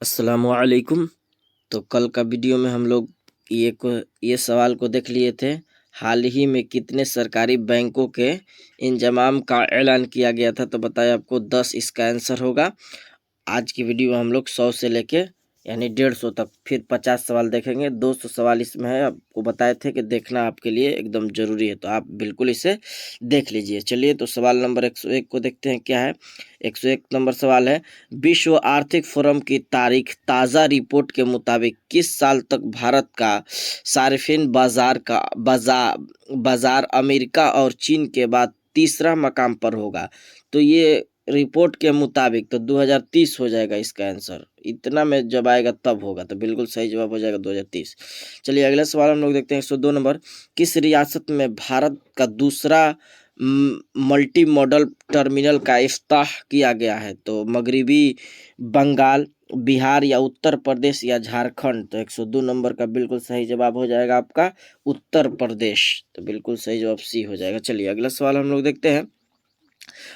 अस्सलामुअलैकुम। तो कल का वीडियो में हम लोग ये सवाल को देख लिए थे, हाल ही में कितने सरकारी बैंकों के इंजमाम का ऐलान किया गया था। तो बताया आपको 10 इसका आंसर होगा। आज की वीडियो में हम लोग 100 से लेके यानी 150 तक फिर 50 सवाल देखेंगे। 200 सवाल इसमें है, आपको बताए थे कि देखना आपके लिए एकदम ज़रूरी है, तो आप बिल्कुल इसे देख लीजिए। चलिए तो सवाल नंबर 101 को देखते हैं क्या है। 101 नंबर सवाल है, विश्व आर्थिक फोरम की तारीख ताज़ा रिपोर्ट के मुताबिक किस साल तक भारत का सार्फिन बाजार अमेरिका और चीन के बाद तीसरा मकाम पर होगा। तो ये रिपोर्ट के मुताबिक तो 2030 हो जाएगा इसका आंसर। इतना में जब आएगा तब होगा, तो बिल्कुल सही जवाब हो जाएगा 2030। चलिए अगला सवाल हम लोग देखते हैं 102 नंबर। किस रियासत में भारत का दूसरा मल्टी मॉडल टर्मिनल का इफ्ताह किया गया है? तो मगरबी बंगाल, बिहार या उत्तर प्रदेश या झारखंड? तो 102 नंबर का बिल्कुल सही जवाब हो जाएगा आपका उत्तर प्रदेश। तो बिल्कुल सही जवाब सी हो जाएगा। चलिए अगला सवाल हम लोग देखते हैं।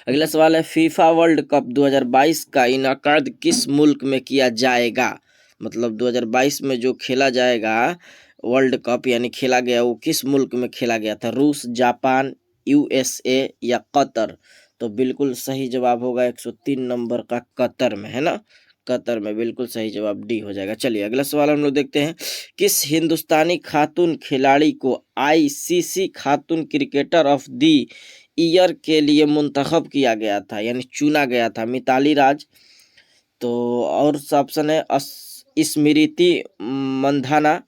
अगला सवाल है, फीफा वर्ल्ड कप 2022 का इनकाद किस मुल्क में किया जाएगा? मतलब 2022 में जो खेला जाएगा वर्ल्ड कप यानी खेला गया, वो किस मुल्क में खेला गया था? रूस, जापान, यूएसए या कतर? तो बिल्कुल सही जवाब होगा 103 नंबर का कतर में, है ना। कतर में बिल्कुल सही जवाब डी हो जाएगा। चलिए अगला सवाल हम लोग देखते हैं। किस हिंदुस्तानी खातून खिलाड़ी को ICC Khatoon cricketer of the year के लिए मुंतखब किया गया था यानी चुना गया था? मिताली राज, तो और ऑप्शन है स्मृति मंधाना।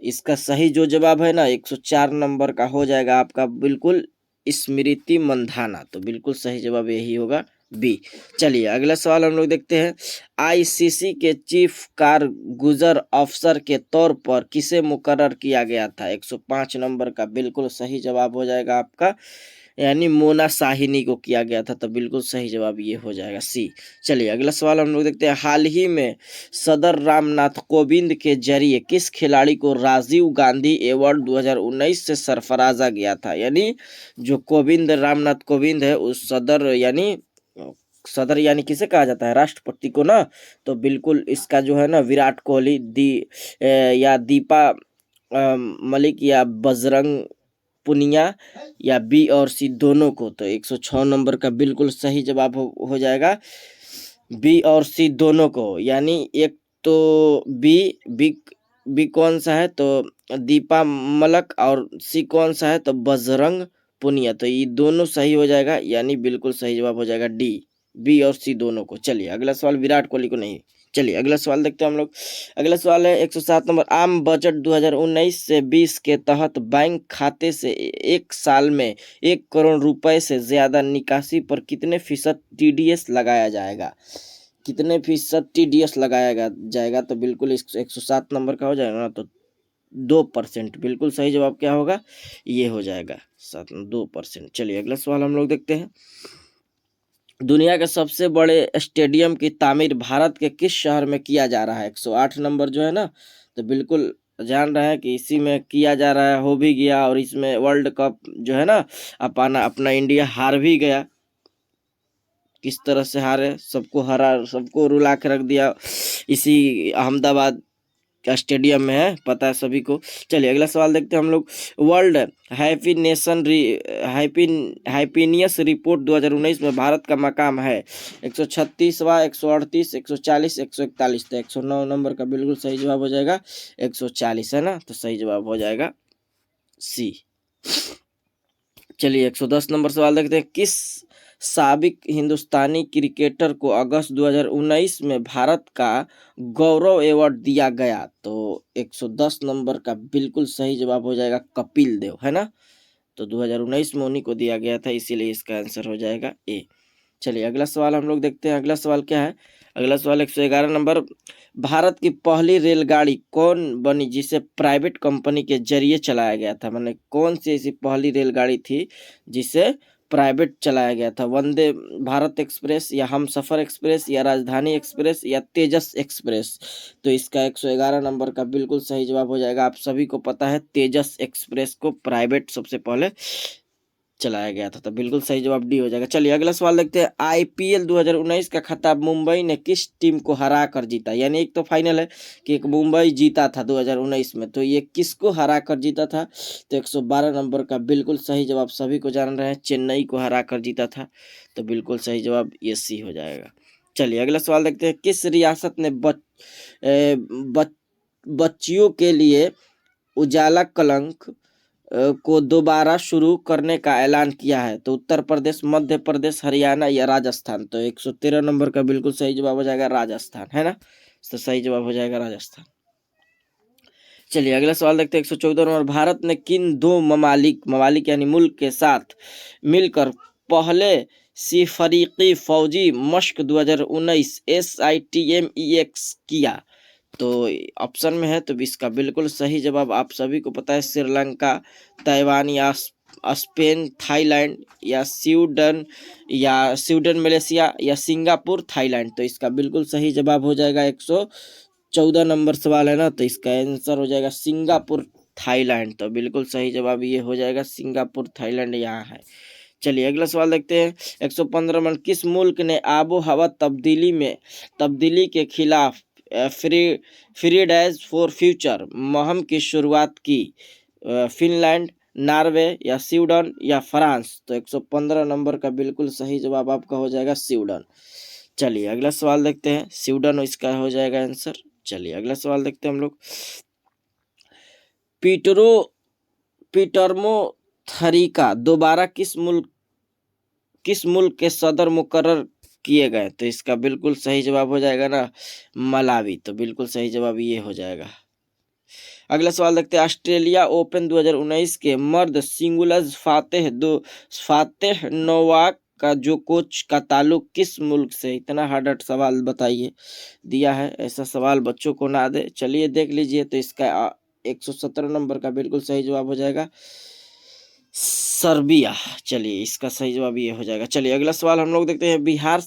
इसका सही जो जवाब है ना 104 नंबर का हो जाएगा आपका बिल्कुल स्मृति मंधाना। तो बिल्कुल सही जवाब यही होगा बी। चलिए अगला सवाल हम लोग देखते हैं। आईसीसी के चीफ कारगुजर अफसर के तौर पर किसे मुकर्रर किया गया था? 105 नंबर का बिल्कुल सही जवाब हो जाएगा आपका यानी मोना साहिनी को किया गया था। तो बिल्कुल सही जवाब ये हो जाएगा सी। चलिए अगला सवाल हम लोग देखते हैं। हाल ही में सदर रामनाथ कोविंद के जरिए किस खिलाड़ी को राजीव गांधी अवार्ड 2019 से सरफराजा गया था? यानी जो रामनाथ कोविंद है उस सदर यानी किसे कहा जाता है? राष्ट्रपति को ना। तो बिल्कुल इसका जो है ना विराट कोहली या दीपा मलिक या बजरंग पुनिया या बी और सी दोनों को? तो 106 नंबर का बिल्कुल सही जवाब हो जाएगा बी और सी दोनों को। यानी एक तो बी कौन सा है? तो दीपा मलक, और सी कौन सा है? तो बजरंग पुनिया। तो ये दोनों सही हो जाएगा यानी बिल्कुल सही जवाब हो जाएगा डी, बी और सी दोनों को। चलिए अगला सवाल विराट कोहली को नहीं। चलिए अगला सवाल देखते हैं हम लोग। अगला सवाल है 107 नंबर। आम बजट 2019 से 20 के तहत बैंक खाते से एक साल में 1 करोड़ रुपए से ज्यादा निकासी पर कितने फीसद टीडीएस लगाया जाएगा? कितने फीसद टीडीएस लगाया जाएगा? तो बिल्कुल 107 नंबर का हो जाएगा ना, तो 2%। बिल्कुल सही जवाब क्या होगा? ये हो जाएगा 2%। चलिए अगला सवाल हम लोग देखते हैं। दुनिया के सबसे बड़े स्टेडियम की तामीर भारत के किस शहर में किया जा रहा है? 108 नंबर जो है ना, तो बिल्कुल जान रहे हैं कि इसी में किया जा रहा है, हो भी गया। और इसमें वर्ल्ड कप जो है ना अपना इंडिया हार भी गया। किस तरह से हारे, सबको हरा, सबको रुला के रख दिया इसी अहमदाबाद का स्टेडियम में, है पता है सभी को। चलिए अगला सवाल देखते हैं हम लोग। वर्ल्ड हैप्पीनियस रिपोर्ट 2019 में भारत का मकाम है 136वां, 138, 140, 141? तो 109 नंबर का बिल्कुल सही जवाब हो जाएगा 140, है ना। तो सही जवाब हो जाएगा सी। चलिए 110 नंबर सवाल देखते हैं। किस साबिक हिंदुस्तानी क्रिकेटर को अगस्त 2019 में भारत का गौरव अवार्ड दिया गया? तो 110 नंबर का बिल्कुल सही जवाब हो जाएगा कपिल देव, है ना। तो 2019 में उन्हीं को दिया गया था, इसीलिए इसका आंसर हो जाएगा ए। चलिए अगला सवाल हम लोग देखते हैं। अगला सवाल क्या है? अगला सवाल 111 नंबर। भारत की पहली रेलगाड़ी कौन बनी जिसे प्राइवेट कंपनी के जरिए चलाया गया था? मैंने कौन सी ऐसी पहली रेलगाड़ी थी जिसे प्राइवेट चलाया गया था? वंदे भारत एक्सप्रेस या हमसफर एक्सप्रेस या राजधानी एक्सप्रेस या तेजस एक्सप्रेस? तो इसका 111 नंबर का बिल्कुल सही जवाब हो जाएगा, आप सभी को पता है, तेजस एक्सप्रेस को प्राइवेट सबसे पहले चलाया गया था, तो बिल्कुल सही जवाब डी हो जाएगा। चलिए अगला सवाल देखते हैं। आईपीएल 2019 का खिताब मुंबई ने किस टीम को हरा कर जीता? यानी एक तो फाइनल है कि एक मुंबई जीता था 2019 में, तो ये किसको हरा कर जीता था? तो 112 नंबर का बिल्कुल सही जवाब सभी को जान रहे हैं, चेन्नई को हरा कर जीता था, तो बिल्कुल सही जवाब ये सी हो जाएगा। चलिए अगला सवाल देखते हैं। किस रियासत ने बच्चियों के लिए उजाला कलंक को दोबारा शुरू करने का ऐलान किया है? तो उत्तर प्रदेश, मध्य प्रदेश, हरियाणा या राजस्थान? तो 113 नंबर का बिल्कुल सही जवाब हो जाएगा राजस्थान, है ना? तो सही जवाब हो जाएगा राजस्थान। चलिए अगला सवाल देखते हैं। 114 नंबर। भारत ने किन दो ममालिक यानी मुल्क के साथ मिलकर पहले सिफरीकी फौजी मश्क 2019 SITMEX किया? तो ऑप्शन में है, तो इसका बिल्कुल सही जवाब आप सभी को पता है, श्रीलंका, ताइवान या स्पेन, थाईलैंड या स्वीडन मलेशिया या सिंगापुर थाईलैंड? तो इसका बिल्कुल सही जवाब हो जाएगा 114 नंबर सवाल है ना, तो इसका आंसर हो जाएगा सिंगापुर थाईलैंड। तो बिल्कुल सही जवाब ये हो जाएगा सिंगापुर थाईलैंड यहाँ है। चलिए अगला सवाल देखते हैं। 115 नंबर। किस मुल्क ने आबो हवा तब्दीली के खिलाफ फ्रीडाइज फॉर फ्यूचर मुहिम की शुरुआत की? फिनलैंड, नॉर्वे या स्वीडन या फ्रांस? तो 115 नंबर का बिल्कुल सही जवाब आपका हो जाएगा स्वीडन। चलिए अगला सवाल देखते हैं। स्वीडन इसका हो जाएगा आंसर। चलिए अगला सवाल देखते हैं हम लोग। पीटरमो थरीका दोबारा किस मुल्क के सदर मुकर्रर किए गए? तो इसका बिल्कुल सही जवाब हो जाएगा ना मलावी। तो बिल्कुल सही जवाब ये हो जाएगा। अगला सवाल देखते हैं। ऑस्ट्रेलिया ओपन 2019 के मर्द सिंगल्स फातेह नोवाक का जो कोच का ताल्लुक किस मुल्क से? इतना हार्ड सवाल बताइए, दिया है ऐसा सवाल बच्चों को ना दे। चलिए देख लीजिए, तो इसका 117 नंबर का बिल्कुल सही जवाब हो जाएगा सर्बिया। चलिए इसका सही जवाब ये हो जाएगा। चलिए अगला सवाल हम लोग देखते हैं। बिहार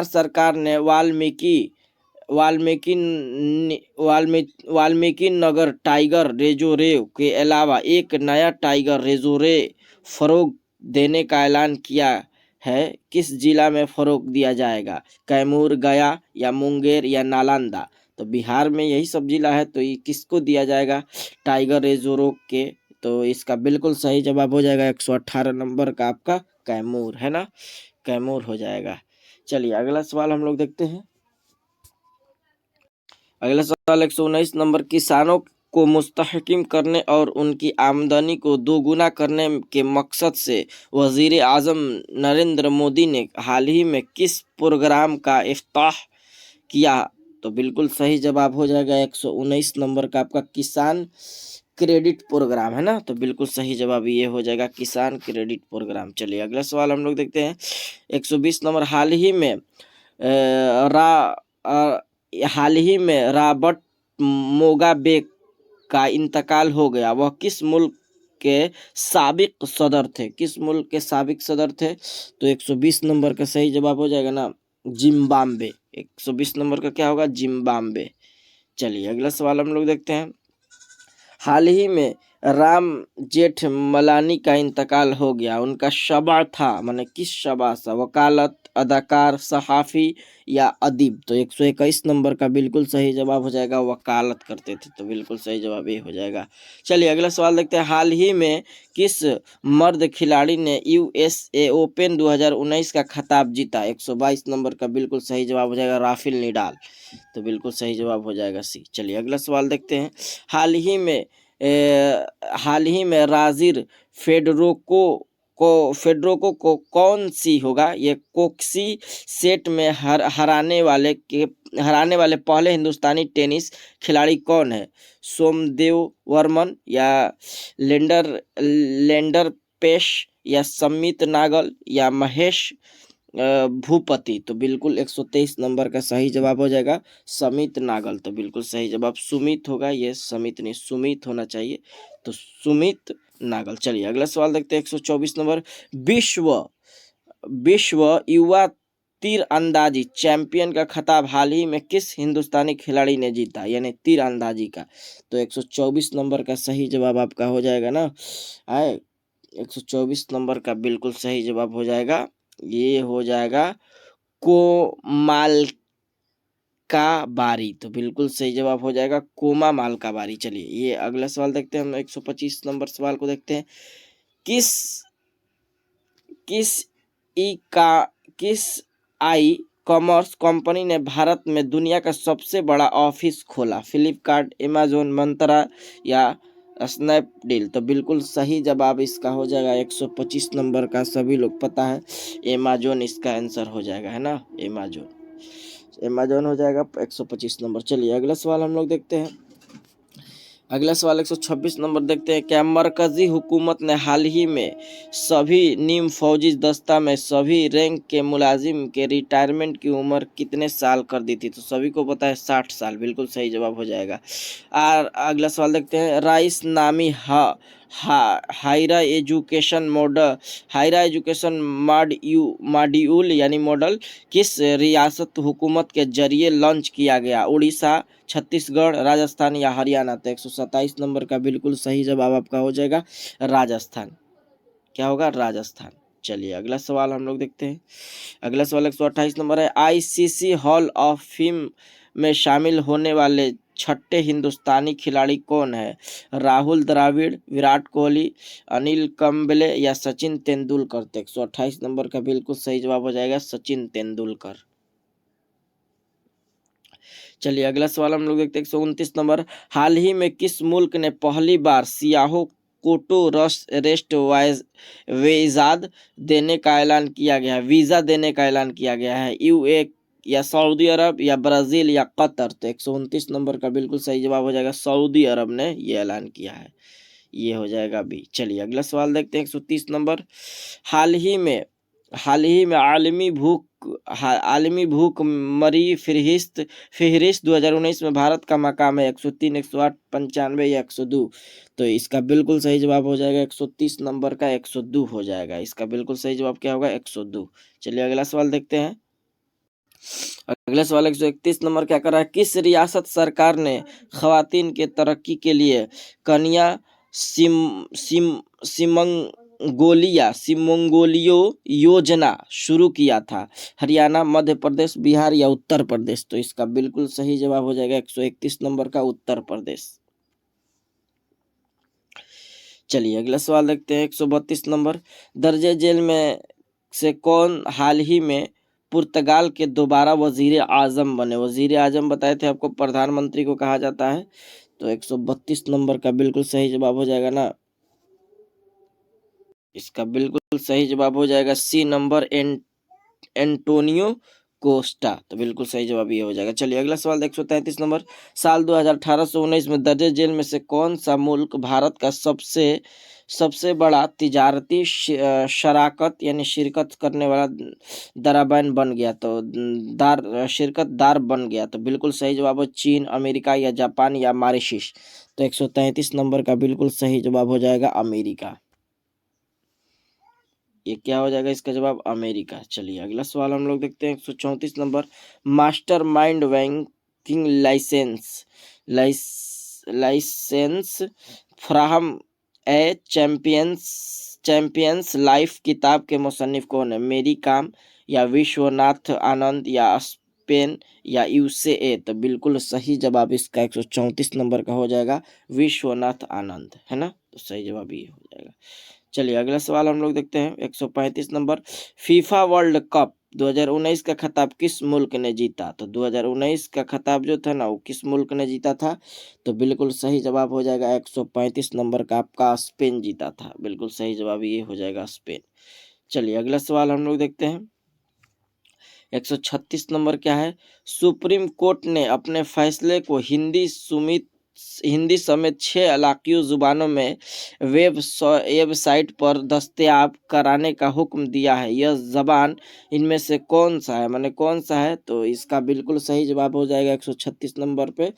सरकार ने वाल्मीकि नगर टाइगर रिजर्व के अलावा एक नया टाइगर रिजर्व फरोग देने का ऐलान किया है। किस जिला में फरोग दिया जाएगा? कैमूर, गया या मुंगेर या नालंदा? तो बिहार में यही सब जिला है, तो ये किसको दिया जाएगा टाइगर रिजर्व के? तो इसका बिल्कुल सही जवाब हो जाएगा 118 नंबर का आपका कैमूर, है ना? कैमूर हो जाएगा। चलिए अगला सवाल हम लोग देखते हैं। अगला सवाल 119 नंबर। किसानों को मुस्तहकम करने और उनकी आमदनी को दोगुना करने के मकसद से वजीर आजम नरेंद्र मोदी ने हाल ही में किस प्रोग्राम का इफ्ताह किया? तो बिल्कुल सही जवाब हो जाएगा 119 नंबर का आपका किसान क्रेडिट प्रोग्राम, है ना? तो बिल्कुल सही जवाब ये हो जाएगा किसान क्रेडिट प्रोग्राम। चलिए अगला सवाल हम लोग देखते हैं। 120 नंबर। हाल ही में रॉबर्ट मुगाबे का इंतकाल हो गया, वह किस मुल्क के साबिक सदर थे? किस मुल्क के साबिक सदर थे? तो 120 नंबर का सही जवाब हो जाएगा ना जिम्बाब्वे। 120 नंबर का क्या होगा? जिम्बाब्वे। चलिए अगला सवाल हम लोग देखते हैं। हाल ही में राम जेठमलानी का इंतकाल हो गया, उनका शबा था, माने किस शबा सा? वकालत, अदाकार, सहाफ़ी या अदीब? तो 121 नंबर का बिल्कुल सही जवाब हो जाएगा वकालत करते थे, तो बिल्कुल सही जवाब ये हो जाएगा। चलिए अगला सवाल देखते हैं। हाल ही में किस मर्द खिलाड़ी ने USA ओपन 2019 का खिताब जीता? 122 नंबर का बिल्कुल सही जवाब हो जाएगा राफेल नडाल। तो बिल्कुल सही जवाब हो जाएगा सी। चलिए अगला सवाल देखते हैं। हाल ही में राजिर फेडरोको को कौन सी होगा ये कोक्सी सेट में हराने वाले पहले हिंदुस्तानी टेनिस खिलाड़ी कौन है? सोमदेव वर्मन या लेंडर पेश या समित नागल या महेश भूपति? तो बिल्कुल 123 नंबर का सही जवाब हो जाएगा समित नागल। तो बिल्कुल सही जवाब सुमित होगा, ये समित नहीं सुमित होना चाहिए, तो सुमित नागल। चलिए अगला सवाल देखते हैं। 124 नंबर। विश्व युवा तीरंदाजी चैंपियन का खिताब हाल ही में किस हिंदुस्तानी खिलाड़ी ने जीता? यानी तीरंदाजी का। तो 124 नंबर का सही जवाब आपका हो जाएगा ना 124 नंबर का बिल्कुल सही जवाब हो जाएगा, ये हो जाएगा कोमाल का बारी। तो बिल्कुल सही जवाब हो जाएगा कोमा माल का बारी। चलिए ये अगला सवाल देखते हैं हम। 125 नंबर सवाल को देखते हैं। किस किस ई का किस आई कॉमर्स कंपनी ने भारत में दुनिया का सबसे बड़ा ऑफिस खोला? फ्लिपकार्ट, अमेजोन, मंत्रा या स्नैपडील? तो बिल्कुल सही जवाब इसका हो जाएगा 125 नंबर का। सभी लोग पता है अमेजोन इसका आंसर हो जाएगा, है ना। अमेजोन हो जाएगा 125 नंबर। चलिए अगला सवाल हम लोग देखते हैं। अगला सवाल 126 नंबर देखते हैं। क्या मरकजी हुकूमत ने हाल ही में सभी नीम फौजी दस्ता में सभी रैंक के मुलाजिम के रिटायरमेंट की उम्र कितने साल कर दी थी? तो सभी को पता है 60 साल। बिल्कुल सही जवाब हो जाएगा। और अगला सवाल देखते हैं। राइस नामी हायरा एजुकेशन मॉड्यूल यानी मॉडल किस रियासत हुकूमत के जरिए लॉन्च किया गया? उड़ीसा, छत्तीसगढ़, राजस्थान या हरियाणा? तो 127 नंबर का बिल्कुल सही जवाब आपका हो जाएगा राजस्थान। क्या होगा? राजस्थान। चलिए अगला सवाल हम लोग देखते हैं। अगला सवाल 128 नंबर है। आईसीसी हॉल ऑफ फेम में शामिल होने वाले छठे हिंदुस्तानी खिलाड़ी कौन है? राहुल द्रविड़, विराट कोहली, अनिल कुंबले या सचिन तेंदुलकर? तो 128 नंबर का बिल्कुल सही जवाब हो जाएगा सचिन तेंदुलकर। चलिए अगला सवाल हम लोग देखते हैं 129 नंबर। हाल ही में किस मुल्क ने पहली बार सियाहों कोटो रेस्ट वीजा देने का ऐलान किया गया है? यूए या सऊदी अरब या ब्राजील या कतर? तो 129 नंबर का बिल्कुल सही जवाब हो जाएगा सऊदी अरब ने ये ऐलान किया है, ये हो जाएगा बी। चलिए अगला सवाल देखते हैं 130 नंबर। हाल ही में आलमी भूख मरी फिहरिस्त 2019 में भारत का मकाम है? 103, 108, 95 या 102? तो इसका बिल्कुल सही जवाब हो जाएगा 130 नंबर का 102 हो जाएगा। इसका बिल्कुल सही जवाब क्या होगा? 102। चलिए अगला सवाल देखते हैं। अगला सवाल 131 नंबर क्या कर रहा है। किस रियासत सरकार ने खवातीन के तरक्की के लिए कन्या सिमंगोलियो योजना शुरू किया था? हरियाणा, मध्य प्रदेश, बिहार या उत्तर प्रदेश? तो इसका बिल्कुल सही जवाब हो जाएगा 131 नंबर का उत्तर प्रदेश। चलिए अगला सवाल देखते हैं 132 नंबर। दर्जे जेल में से कौन हाल ही में पुर्तगाल के दोबारा वजीर आजम बने? वजीर आजम बताए थे आपको प्रधानमंत्री को कहा जाता है। तो 132 नंबर का बिल्कुल सही जवाब हो जाएगा ना। इसका बिल्कुल सही जवाब हो जाएगा सी नंबर एंटोनियो कोस्टा। तो बिल्कुल सही जवाब ये हो जाएगा। चलिए अगला सवाल 133 नंबर। साल 2018-19 में दर्जे जेल में से कौन सा मुल्क भारत का सबसे बड़ा तिजारती शराकत यानी शिरकत करने वाला दराबैन बन गया? तो शिरकत दार बन गया। तो बिल्कुल सही जवाब है चीन, अमेरिका या जापान या मॉरिशस? तो 133 नंबर का बिल्कुल सही जवाब हो जाएगा अमेरिका। ये क्या हो जाएगा इसका जवाब? अमेरिका। चलिए अगला सवाल हम लोग देखते हैं 134 नंबर। Mastermind banking license from a champions life किताब के मुसन्निफ कौन है? मेरी काम या विश्वनाथ आनंद या स्पेन या यूसीए? तो बिल्कुल सही जवाब इसका 134 नंबर का हो जाएगा विश्वनाथ आनंद, है ना। तो सही जवाब ये हो जाएगा। चलिए अगला सवाल हम लोग देखते हैं 135 नंबर। फीफा वर्ल्ड कप 2019 का खिताब किस मुल्क ने जीता? तो 2019 का खिताब जो था ना वो किस मुल्क ने जीता था? तो बिल्कुल सही जवाब हो जाएगा 135 नंबर का आपका स्पेन जीता था। बिल्कुल सही जवाब ये हो जाएगा स्पेन। चलिए अगला सवाल हम लोग देखते हैं 136 नंबर क्या है। सुप्रीम कोर्ट ने अपने फैसले को हिंदी समेत 6 इलाक़ाई ज़ुबानों में वेबसाइट पर दस्तयाब कराने का हुक्म दिया है। यह ज़बान इनमें से कौन सा है? माने कौन सा है? तो इसका बिल्कुल सही जवाब हो जाएगा 136 नंबर पे।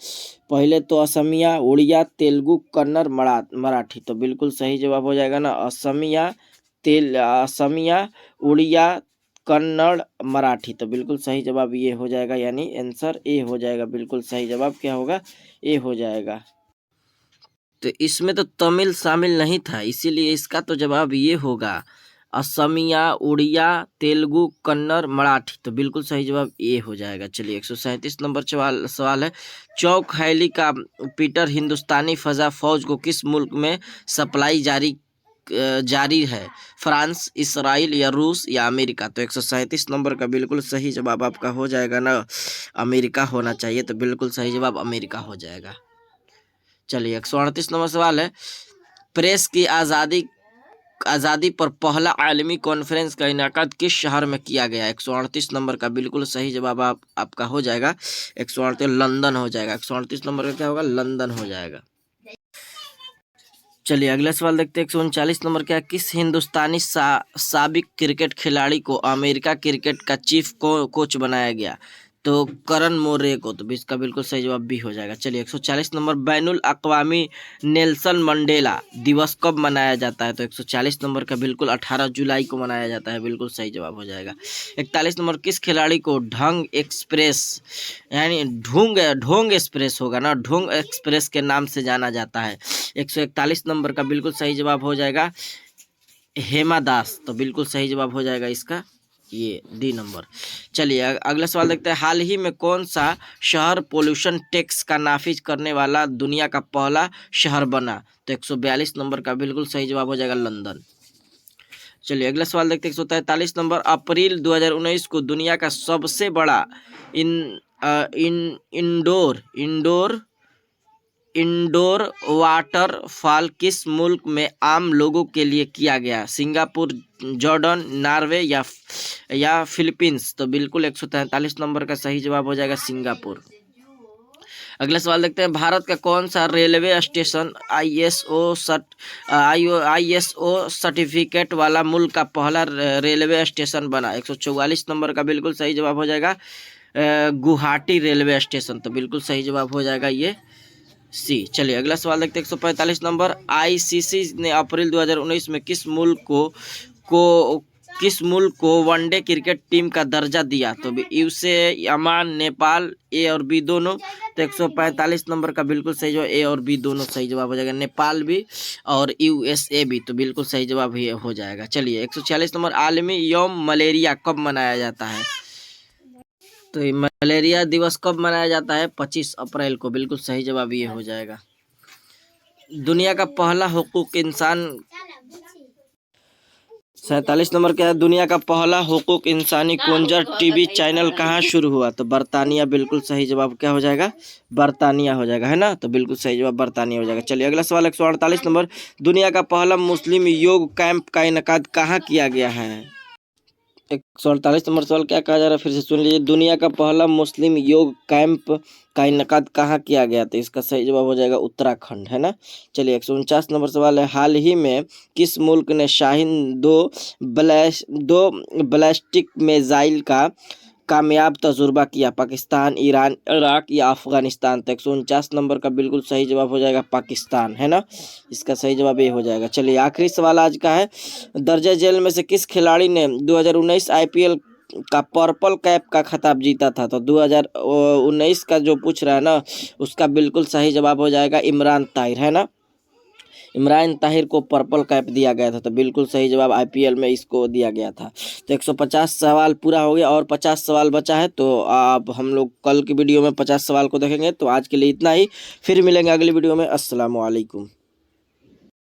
पहले तो असमिया, उड़िया, तेलुगु, कन्नड़, मराठी। तो बिल्कुल सही जवाब हो जाएगा ना असमिया, उड़िया, कन्नड़, मराठी। तो बिल्कुल सही जवाब ये हो जाएगा यानी आंसर ए हो जाएगा। बिल्कुल सही जवाब क्या होगा? ए हो जाएगा। तो इसमें तो तमिल शामिल नहीं था, इसीलिए इसका तो जवाब ये होगा असमिया, उड़िया, तेलुगु, कन्नड़, मराठी। तो बिल्कुल सही जवाब ये हो जाएगा। चलिए 137 नंबर सवाल है, चौक हैली का पीटर हिंदुस्तानी फजा फौज को किस मुल्क में सप्लाई जारी है, फ्रांस, इसराइल या रूस या अमेरिका। तो 137 नंबर का बिल्कुल सही जवाब आपका हो जाएगा ना, अमेरिका होना चाहिए। तो बिल्कुल सही जवाब अमेरिका हो जाएगा। चलिए 138 नंबर सवाल है, प्रेस की आज़ादी पर पहला आलमी कॉन्फ्रेंस का इनेकाद किस शहर में किया गया। 138 नंबर का बिल्कुल सही जवाब आपका हो जाएगा 138 लंदन हो जाएगा। 138 नंबर का क्या होगा, लंदन हो जाएगा। चलिए अगला सवाल देखते हैं 139 नंबर क्या है, किस हिंदुस्तानी साबिक क्रिकेट खिलाड़ी को अमेरिका क्रिकेट का चीफ कोच बनाया गया। तो करण मोरे को। तो इसका बिल्कुल सही जवाब भी हो जाएगा। चलिए 140 नंबर, बैनुल अक़वामी नेल्सन मंडेला दिवस कब मनाया जाता है। तो 140 नंबर का बिल्कुल 18 जुलाई को मनाया जाता है, बिल्कुल सही जवाब हो जाएगा। 41 नंबर, किस खिलाड़ी को ढंग एक्सप्रेस यानी ढोंग एक्सप्रेस होगा ना, ढोंग एक्सप्रेस के नाम से जाना जाता है। 141 नंबर का बिल्कुल सही जवाब हो जाएगा हेमा दास। तो बिल्कुल सही जवाब हो जाएगा इसका ये डी नंबर। चलिए अगला सवाल देखते हैं, हाल ही में कौन सा शहर पोल्यूशन टैक्स का नाफिज करने वाला दुनिया का पहला शहर बना। तो 142 नंबर का बिल्कुल सही जवाब हो जाएगा लंदन। चलिए अगला सवाल देखते हैं 143 नंबर, अप्रैल 2019 को दुनिया का सबसे बड़ा इंडोर वाटरफॉल किस मुल्क में आम लोगों के लिए किया गया, सिंगापुर, जॉर्डन, नॉर्वे या फिलीपींस। तो बिल्कुल 143 नंबर का सही जवाब हो जाएगा सिंगापुर। अगला सवाल देखते हैं, भारत का कौन सा रेलवे स्टेशन ISO सर्टिफिकेट वाला मुल्क का पहला रेलवे स्टेशन बना। 144 नंबर का बिल्कुल सही जवाब हो जाएगा गुवाहाटी रेलवे स्टेशन। तो बिल्कुल सही जवाब हो जाएगा ये सी। चलिए अगला सवाल देखते हैं 145 नंबर, ICC ने अप्रैल 2019 में किस मुल्क को वनडे क्रिकेट टीम का दर्जा दिया। तो यूएसए, ओमान, नेपाल, ए और बी दोनों। तो 145 नंबर का बिल्कुल सही जवाब ए और बी दोनों सही जवाब हो जाएगा, नेपाल भी और USA भी। तो बिल्कुल सही जवाब ये हो जाएगा। चलिए 146 नंबर, आलमी यौम मलेरिया कब मनाया जाता है। तो ये मलेरिया दिवस कब मनाया जाता है, 25 अप्रैल को। बिल्कुल सही जवाब ये हो जाएगा। दुनिया का पहला हुकूक इंसान 47 नंबर क्या है, दुनिया का पहला हुकूक इंसानी कोंजर टीवी चैनल कहाँ शुरू हुआ। तो बरतानिया। बिल्कुल सही जवाब क्या हो जाएगा, बरतानिया हो जाएगा, है ना। तो बिल्कुल सही जवाब बरतानिया हो जाएगा। चलिए अगला सवाल 148 नंबर, दुनिया का पहला मुस्लिम योग कैंप का इनेकाद कहाँ किया गया है। 148 नंबर सवाल क्या कहा जा रहा है, फिर से सुन लीजिए, दुनिया का पहला मुस्लिम योग कैंप का इनेकाद कहाँ किया गया। तो इसका सही जवाब हो जाएगा उत्तराखंड, है ना। चलिए 149 नंबर सवाल है, हाल ही में किस मुल्क ने शाहीन 2 बैलिस्टिक मिसाइल का कामयाब तजुर्बा किया, पाकिस्तान, ईरान, इराक या अफगानिस्तान। तो 149 नंबर का बिल्कुल सही जवाब हो जाएगा पाकिस्तान, है ना। इसका सही जवाब ये हो जाएगा। चलिए आखिरी सवाल आज का है, दर्जा जेल में से किस खिलाड़ी ने 2019 IPL का पर्पल कैप का खिताब जीता था। तो 2019 का जो पूछ रहा है ना, उसका बिल्कुल सही जवाब हो जाएगा इमरान ताहिर, है ना। इमरान ताहिर को पर्पल कैप दिया गया था। तो बिल्कुल सही जवाब IPL में इसको दिया गया था। तो 150 सवाल पूरा हो गया और 50 सवाल बचा है। तो आप हम लोग कल की वीडियो में 50 सवाल को देखेंगे। तो आज के लिए इतना ही, फिर मिलेंगे अगली वीडियो में। अस्सलाम वालेकुम।